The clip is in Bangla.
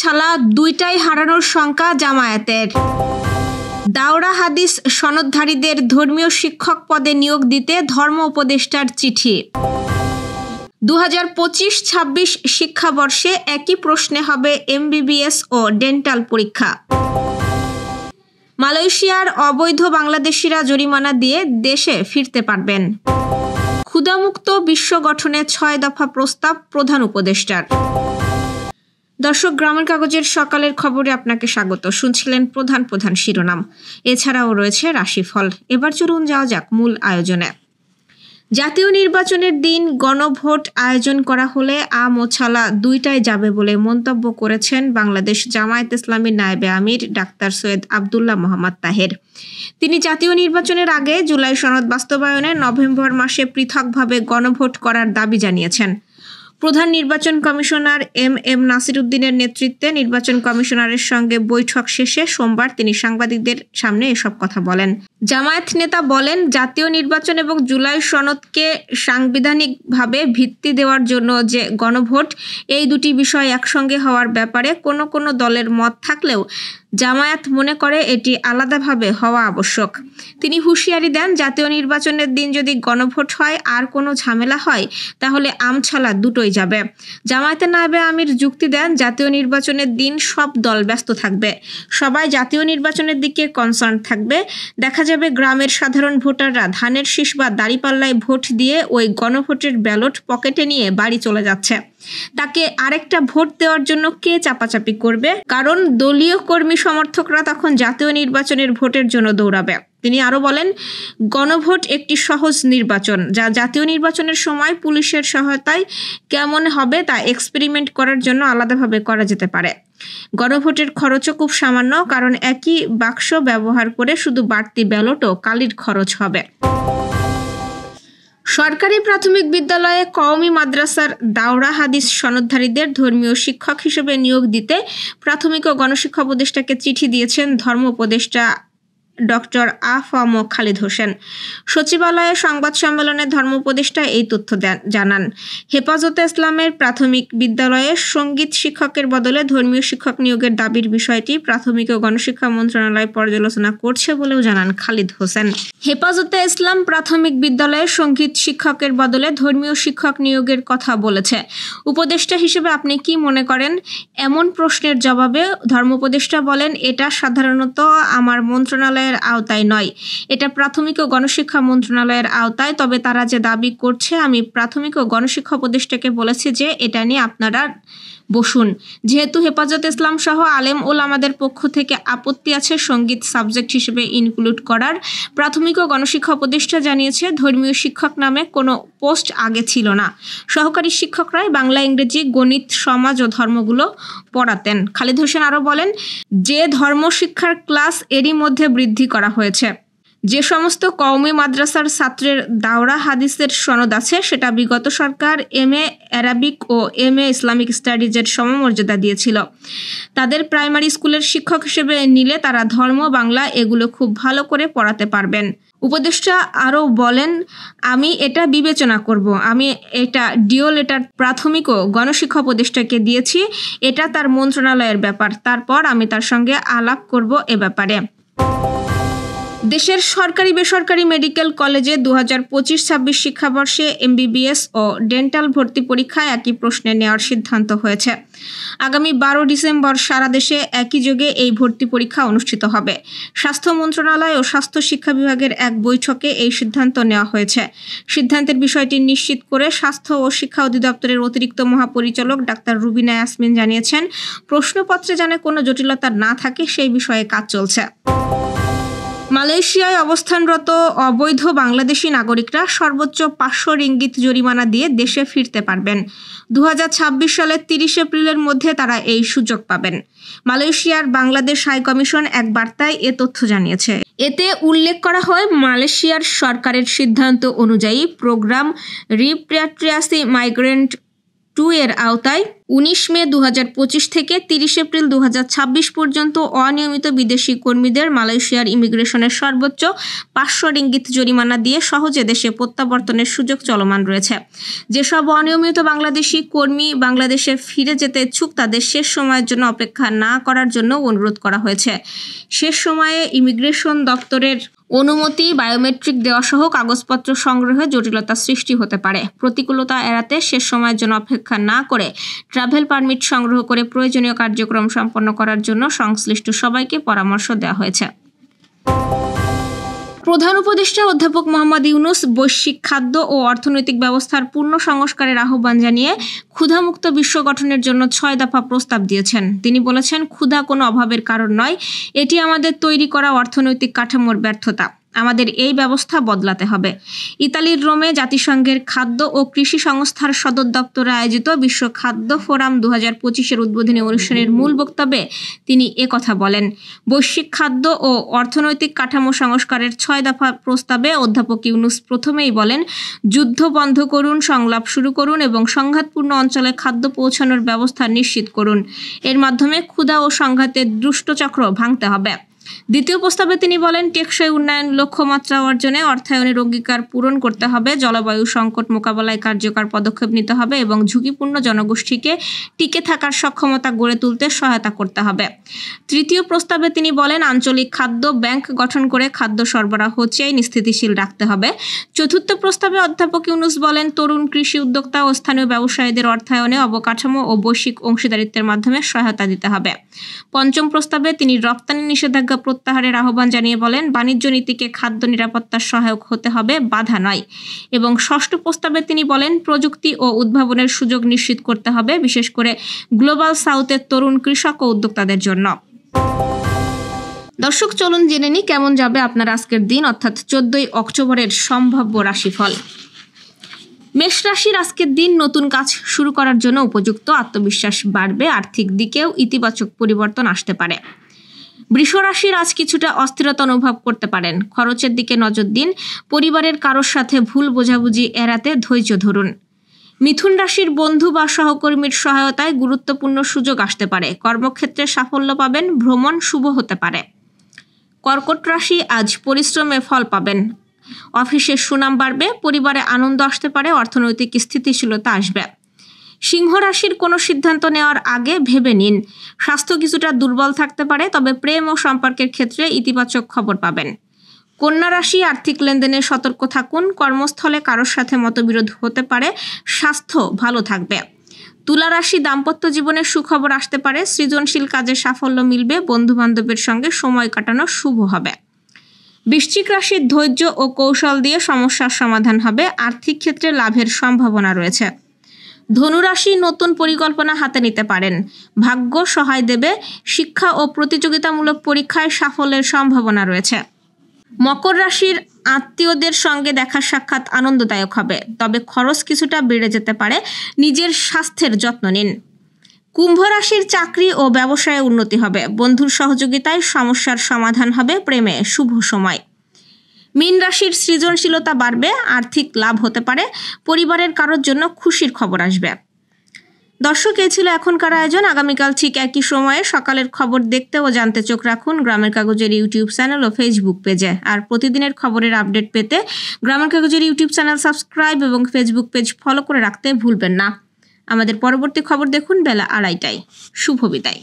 ছালা দুইটাই হারানোর শঙ্কা জামায়াতের। দাওরা হাদিস সনদধারীদের ধর্মীয় শিক্ষক পদে নিয়োগ দিতে ধর্ম উপদেষ্টার চিঠি। 2025-26 শিক্ষাবর্ষে একই প্রশ্নে হবে MBBS ও ডেন্টাল পরীক্ষা। মালয়েশিয়ার অবৈধ বাংলাদেশিরা জরিমানা দিয়ে দেশে ফিরতে পারবেন। ক্ষুধামুক্ত বিশ্ব গঠনে 6 দফা প্রস্তাব প্রধান উপদেষ্টার। দর্শক, গ্রামের কাগজের সকালের খবরে আপনাকে স্বাগত। শুনছিলেন প্রধান শিরোনাম, এছাড়াও রয়েছে রাশিফল। এবার চলুন যাওয়া যাক মূল আয়োজনে। জাতীয় নির্বাচনের দিন গণভোট আয়োজন করা হলে আম ও ছালা দুইটাই যাবে বলে মন্তব্য করেছেন বাংলাদেশ জামায়াত ইসলামীর নায়েবে আমির ডাক্তার সৈয়দ আব্দুল্লাহ মোহাম্মদ তাহের। তিনি জাতীয় নির্বাচনের আগে জুলাই সনদ বাস্তবায়নে নভেম্বর মাসে পৃথকভাবে গণভোট করার দাবি জানিয়েছেন। প্রধান নির্বাচন কমিশনার এম নাসির উদ্দিনের নেতৃত্বে নির্বাচন কমিশনারের সঙ্গে বৈঠক শেষে সোমবার তিনি সাংবাদিকদের সামনে এসব কথা বলেন। জামায়াত নেতা বলেন, জাতীয় নির্বাচন এবং জুলাই সনদকে সাংবিধানিকভাবে ভিত্তি দেওয়ার জন্য যে গণভোট, এই দুটি বিষয় একসঙ্গে হওয়ার ব্যাপারে কোনো দলের মত থাকলেও জামায়াত মনে করে এটি আলাদাভাবে হওয়া আবশ্যক। তিনি হুঁশিয়ারি দেন, জাতীয় নির্বাচনের দিন যদি গণভোট হয় আর কোনো ঝামেলা হয় তাহলে আমছালা দুটোই যাবে। জামায়াতের নায়েবে আমির যুক্তি দেন, জাতীয় নির্বাচনের দিন সব দল ব্যস্ত থাকবে, সবাই জাতীয় নির্বাচনের দিকে কনসার্ন থাকবে। দেখা যাবে গ্রামের সাধারণ ভোটাররা ধানের শীষ বা দাঁড়িপাল্লায় ভোট দিয়ে ওই গণভোটের ব্যালট পকেটে নিয়ে বাড়ি চলে যাচ্ছে। তাকে আরেকটা ভোট দেওয়ার জন্য কে চাপাচাপি করবে? কারণ দলীয় কর্মী সমর্থকরা তখন জাতীয় নির্বাচনের ভোটের জন্য দৌড়াবে। তিনি আরো বলেন, গণভোট একটি সহজ নির্বাচন, যা জাতীয় নির্বাচনের সময় পুলিশের সহায়তায় কেমন হবে তা এক্সপেরিমেন্ট করার জন্য আলাদাভাবে করা যেতে পারে। গণভোটের খরচও খুব সামান্য, কারণ একই বাক্স ব্যবহার করে শুধু বাড়তি ব্যালটও কালির খরচ হবে। সরকারি প্রাথমিক বিদ্যালয়ে কওমি মাদ্রাসার দাওরা হাদিস সনদধারীদের ধর্মীয় শিক্ষক হিসেবে নিয়োগ দিতে প্রাথমিক ও গণশিক্ষা উপদেষ্টাকে চিঠি দিয়েছেন ধর্ম উপদেষ্টা ডক্টর আ.ফ.ম. খালিদ হোসেন। সচিবালয়ে সংবাদ সম্মেলনে ধর্ম উপদেষ্টা এই তথ্য জানান। হেফাজতে ইসলামের প্রাথমিক বিদ্যালয়ে সঙ্গীত শিক্ষকের বদলে ধর্মীয় শিক্ষক নিয়োগের দাবির বিষয়টি প্রাথমিক ও গণশিক্ষা মন্ত্রণালয় পর্যালোচনা করছে বলেও জানান খালিদ হোসেন। হেফাজতে ইসলাম প্রাথমিক বিদ্যালয়ে সঙ্গীত শিক্ষকের বদলে ধর্মীয় শিক্ষক নিয়োগের কথা বলেছে। উপদেষ্টা হিসেবে আপনি কি মনে করেন? এমন প্রশ্নের জবাবে ধর্ম উপদেষ্টা বলেন, এটা সাধারণত আমার মন্ত্রণালয়ের আওতায় নয়, এটা প্রাথমিক ও গণশিক্ষা মন্ত্রণালয়ের আওতায়। তবে তারা যে দাবি করছে, আমি প্রাথমিক ও গণশিক্ষা উপদেষ্টাকে বলেছি যে এটা নিয়ে আপনারা বসুন। যেহেতু হেফাজত ইসলাম সহ আলেম ওলামাদের পক্ষ থেকে আপত্তি আছে সঙ্গীত সাবজেক্ট হিসেবে ইনক্লুড করার, প্রাথমিক ও গণশিক্ষা উপদেষ্টা জানিয়েছে ধর্মীয় শিক্ষক নামে কোনো পোস্ট আগে ছিল না। সহকারী শিক্ষকরাই বাংলা, ইংরেজি, গণিত, সমাজ ও ধর্মগুলো পড়াতেন। খালিদ হোসেন আরও বলেন, যে ধর্মশিক্ষার ক্লাস এরই মধ্যে বৃদ্ধি করা হয়েছে। যে সমস্ত কওমি মাদ্রাসার ছাত্রের দাওরা হাদিসের সনদ আছে সেটা বিগত সরকার MA অ্যারাবিক ও MA ইসলামিক স্টাডিজের সমমর্যাদা দিয়েছিল। তাদের প্রাইমারি স্কুলের শিক্ষক হিসেবে নিলে তারা ধর্ম, বাংলা এগুলো খুব ভালো করে পড়াতে পারবেন। উপদেষ্টা আরও বলেন, আমি এটা বিবেচনা করব। আমি এটা ডিও লেটার প্রাথমিক ও গণশিক্ষা উপদেষ্টাকে দিয়েছি, এটা তার মন্ত্রণালয়ের ব্যাপার। তারপর আমি তার সঙ্গে আলাপ করব এ ব্যাপারে। দেশের সরকারি বেসরকারি মেডিকেল কলেজে 2025-26 শিক্ষাবর্ষে MBBS ও ডেন্টাল ভর্তি পরীক্ষা একই প্রশ্নে নেওয়ার সিদ্ধান্ত হয়েছে। আগামী 12 ডিসেম্বর সারা দেশে একই যোগে এই ভর্তি পরীক্ষা অনুষ্ঠিত হবে। স্বাস্থ্য মন্ত্রণালয় ও স্বাস্থ্য শিক্ষা বিভাগের এক বৈঠকে এই সিদ্ধান্ত নেওয়া হয়েছে। সিদ্ধান্তের বিষয়টি নিশ্চিত করে স্বাস্থ্য ও শিক্ষা অধিদপ্তরের অতিরিক্ত মহাপরিচালক ডাক্তার রুবিনা ইয়াসমিন জানিয়েছেন, প্রশ্নপত্রে যেন কোনো জটিলতা না থাকে সেই বিষয়ে কাজ চলছে। মালয়েশিয়ায় অবস্থানরত অবৈধ বাংলাদেশি নাগরিকরা সর্বোচ্চ 500 রিঙ্গিত জরিমানা দিয়ে দেশে ফিরতে পারবেন। 2026 সালের 30 এপ্রিলের মধ্যে তারা এই সুযোগ পাবেন। মালয়েশিয়ার বাংলাদেশ হাই কমিশন এক বার্তায় এ তথ্য জানিয়েছে। এতে উল্লেখ করা হয়, মালয়েশিয়ার সরকারের সিদ্ধান্ত অনুযায়ী প্রোগ্রাম রিপ্যাট্রিয়েশন মাইগ্রেন্ট 2 এর আওতায় 19 মে 2025 থেকে 30 এপ্রিল 2026 পর্যন্ত অনিয়মিত বিদেশি কর্মীদের মালয়েশিয়ার ইমিগ্রেশনের সর্বোচ্চ 500 রিঙ্গিত জরিমানা দিয়ে সহজে দেশে প্রত্যাবর্তনের সুযোগ চলমান রয়েছে। যেসব অনিয়মিত বাংলাদেশি কর্মী বাংলাদেশে ফিরে যেতে ইচ্ছুক তাদের শেষ সময়ের জন্য অপেক্ষা না করার জন্য অনুরোধ করা হয়েছে। শেষ সময়ে ইমিগ্রেশন দপ্তরের অনুমতি, বায়োমেট্রিক দেওয়া সহ কাগজপত্র সংগ্রহে জটিলতা সৃষ্টি হতে পারে। প্রতিকূলতা এড়াতে শেষ সময়ের জন্য অপেক্ষা না করে ট্রাভেল পারমিট সংগ্রহ করে প্রয়োজনীয় কার্যক্রম সম্পন্ন করার জন্য সংশ্লিষ্ট সবাইকে পরামর্শ দেওয়া হয়েছে। প্রধান উপদেষ্টা অধ্যাপক মোহাম্মদ ইউনূস বৈশ্বিক খাদ্য ও অর্থনৈতিক ব্যবস্থার পূর্ণ সংস্কারের আহ্বান জানিয়ে ক্ষুধামুক্ত বিশ্ব গঠনের জন্য 6 দফা প্রস্তাব দিয়েছেন। তিনি বলেছেন, ক্ষুধা কোনো অভাবের কারণ নয়, এটি আমাদের তৈরি করা অর্থনৈতিক কাঠামোর ব্যর্থতা। আমাদের এই ব্যবস্থা বদলাতে হবে। ইতালির রোমে জাতিসংঘের খাদ্য ও কৃষি সংস্থার সদর দপ্তরে আয়োজিত বিশ্ব খাদ্য ফোরাম 2025-এর উদ্বোধনী অনুষ্ঠানের মূল বক্তব্যে তিনি একথা বলেন। বৈশ্বিক খাদ্য ও অর্থনৈতিক কাঠামো সংস্কারের 6 দফা প্রস্তাবে অধ্যাপক ইউনূস প্রথমেই বলেন, যুদ্ধ বন্ধ করুন, সংলাপ শুরু করুন এবং সংঘাতপূর্ণ অঞ্চলে খাদ্য পৌঁছানোর ব্যবস্থা নিশ্চিত করুন। এর মাধ্যমে ক্ষুধা ও সংঘাতের দুষ্টচক্র ভাঙতে হবে। দ্বিতীয় প্রস্তাবে তিনি বলেন, টেকসই উন্নয়ন লক্ষ্যমাত্রা অর্জনে অর্থায়নের অঙ্গীকার পূরণ করতে হবে, জলবায়ু সংকট মোকাবেলায় কার্যকর পদক্ষেপ নিতে হবে এবং ঝুঁকিপূর্ণ জনগোষ্ঠীকে টিকে থাকার সক্ষমতা গড়ে তুলতে সহায়তা করতে হবে। তৃতীয় প্রস্তাবে তিনি বলেন, আঞ্চলিক খাদ্য ব্যাংক গঠন করে খাদ্য সরবরাহ চেইন স্থিতিশীল রাখতে হবে। চতুর্থ প্রস্তাবে অধ্যাপক ইউনূস বলেন, তরুণ কৃষি উদ্যোক্তা ও স্থানীয় ব্যবসায়ীদের অর্থায়নে অবকাঠামো ও বৈশ্বিক অংশীদারিত্বের মাধ্যমে সহায়তা দিতে হবে। পঞ্চম প্রস্তাবে তিনি রপ্তানি নিষেধাজ্ঞা প্রত্যাহারের আহ্বান জানিয়ে বলেন, বাণিজ্য নীতিকে খাদ্য নিরাপত্তার সহায়ক হতে হবে, বাধা নয়। এবং ষষ্ঠ প্রস্তাবে তিনি বলেন, প্রযুক্তি ও উদ্ভাবনের সুযোগ নিশ্চিত করতে হবে, বিশেষ করে গ্লোবাল সাউথের তরুণ কৃষক ও উদ্যোক্তাদের জন্য। দর্শক, চলুন জেনে নিই কেমন যাবে আপনার আজকের দিন, অর্থাৎ 14 অক্টোবরের সম্ভাব্য রাশিফল। মেষ রাশির আজকের দিন নতুন কাজ শুরু করার জন্য উপযুক্ত, আত্মবিশ্বাস বাড়বে, আর্থিক দিকেও ইতিবাচক পরিবর্তন আসতে পারে। বৃষ রাশির আজ কিছুটা অস্থিরতা অনুভব করতে পারেন, খরচের দিকে নজর দিন, পরিবারের কারোর সাথে ভুল বোঝাবুঝি এড়াতে ধৈর্য ধরুন। মিথুন রাশির বন্ধু বা সহকর্মীর সহায়তায় গুরুত্বপূর্ণ সুযোগ আসতে পারে, কর্মক্ষেত্রে সাফল্য পাবেন, ভ্রমণ শুভ হতে পারে। কর্কট রাশি আজ পরিশ্রমে ফল পাবেন, অফিসের সুনাম বাড়বে, পরিবারে আনন্দ আসতে পারে, অর্থনৈতিক স্থিতিশীলতা আসবে। সিংহ রাশির কোনো সিদ্ধান্ত নেওয়ার আগে ভেবে নিন, স্বাস্থ্য কিছুটা দুর্বল থাকতে পারে, তবে প্রেম ও সম্পর্কের ক্ষেত্রে ইতিবাচক খবর পাবেন। কন্যা রাশি আর্থিক লেনদেনে সতর্ক থাকুন, কর্মস্থলে কারোর সাথে মতবিরোধ হতে পারে, স্বাস্থ্য ভালো থাকবে। তুলা রাশি দাম্পত্য জীবনে সুখবর আসতে পারে, সৃজনশীল কাজে সাফল্য মিলবে, বন্ধু বান্ধবের সঙ্গে সময় কাটানো শুভ হবে। বৃশ্চিক রাশির ধৈর্য ও কৌশল দিয়ে সমস্যার সমাধান হবে, আর্থিক ক্ষেত্রে লাভের সম্ভাবনা রয়েছে। ধনুরাশি নতুন পরিকল্পনা হাতে নিতে পারেন, ভাগ্য সহায় দেবে, শিক্ষা ও প্রতিযোগিতামূলক পরীক্ষায় সাফল্যের সম্ভাবনা রয়েছে। মকর রাশির আত্মীয়দের সঙ্গে দেখা সাক্ষাৎ আনন্দদায়ক হবে, তবে খরচ কিছুটা বেড়ে যেতে পারে, নিজের স্বাস্থ্যের যত্ন নিন। কুম্ভ রাশির চাকরি ও ব্যবসায়ে উন্নতি হবে, বন্ধুর সহযোগিতায় সমস্যার সমাধান হবে, প্রেমে শুভ সময়। মীন রাশির সৃজনশীলতা বাড়বে, আর্থিক লাভ হতে পারে, পরিবারের কারোর জন্য খুশির খবর আসবে। দর্শক, এই ছিল এখনকার আয়োজন। আগামীকাল ঠিক একই সময়ে সকালের খবর দেখতে ও জানতে চোখ রাখুন গ্রামের কাগজের ইউটিউব চ্যানেল ও ফেসবুক পেজে। আর প্রতিদিনের খবরের আপডেট পেতে গ্রামের কাগজের ইউটিউব চ্যানেল সাবস্ক্রাইব এবং ফেসবুক পেজ ফলো করে রাখতে ভুলবেন না। আমাদের পরবর্তী খবর দেখুন বেলা 2:30টায়। শুভ বিদায়।